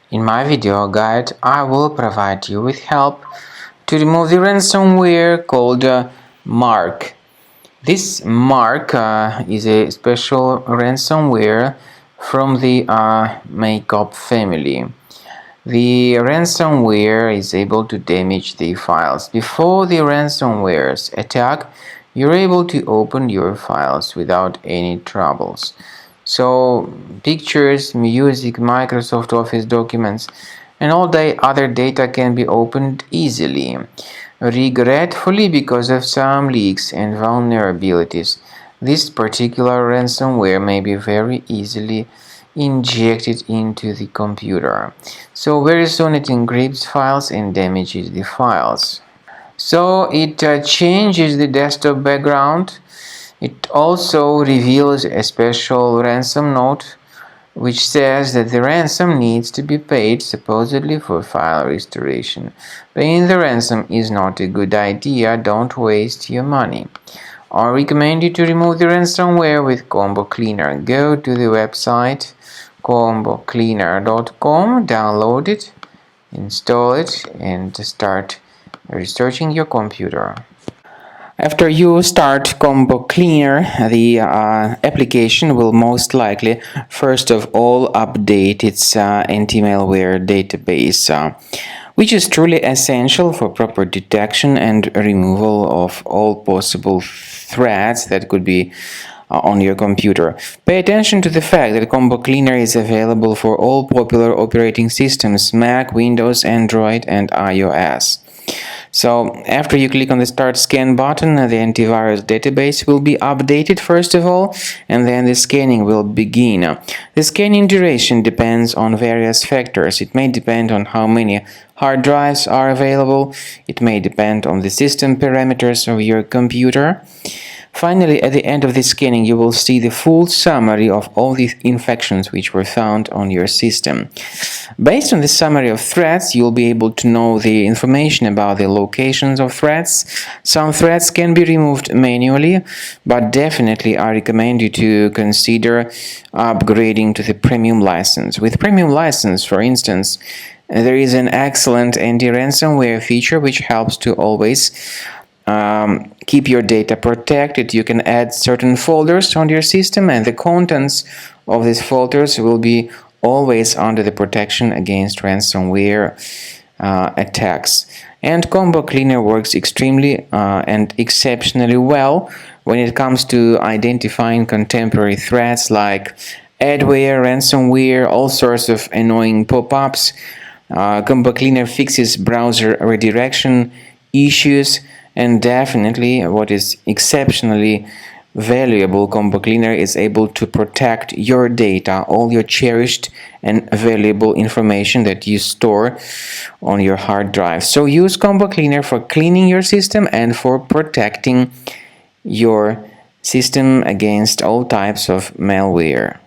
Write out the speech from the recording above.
In my video guide, I will provide you with help to remove the ransomware called Mark. This Mark is a special ransomware from the Makeup family. The ransomware is able to damage the files. Before the ransomware's attack, you're able to open your files without any troubles. So, pictures, music, Microsoft Office documents, and all the other data can be opened easily. Regretfully, because of some leaks and vulnerabilities, this particular ransomware may be very easily injected into the computer. So very soon it encrypts files and damages the files. So it changes the desktop background. It also reveals a special ransom note which says that the ransom needs to be paid, supposedly for file restoration. Paying the ransom is not a good idea. Don't waste your money. I recommend you to remove the ransomware with Combo Cleaner. Go to the website combocleaner.com, download it, install it, and start researching your computer. After you start Combo Cleaner, the application will most likely first of all update its anti-malware database, which is truly essential for proper detection and removal of all possible threats that could be on your computer. Pay attention to the fact that Combo Cleaner is available for all popular operating systems: Mac, Windows, Android, and iOS. So, after you click on the Start Scan button, the antivirus database will be updated first of all, and then the scanning will begin. The scanning duration depends on various factors. It may depend on how many hard drives are available. It may depend on the system parameters of your computer. Finally, at the end of the scanning, you will see the full summary of all the infections which were found on your system. Based on the summary of threats, you'll be able to know the information about the locations of threats. Some threats can be removed manually, but definitely I recommend you to consider upgrading to the premium license. With premium license, for instance, there is an excellent anti-ransomware feature which helps to always keep your data protected. You can add certain folders on your system, and the contents of these folders will be always under the protection against ransomware attacks. And Combo Cleaner works extremely and exceptionally well when it comes to identifying contemporary threats like adware, ransomware, all sorts of annoying pop-ups. Combo Cleaner fixes browser redirection issues. And definitely, what is exceptionally valuable, Combo Cleaner is able to protect your data, all your cherished and valuable information that you store on your hard drive. So use Combo Cleaner for cleaning your system and for protecting your system against all types of malware.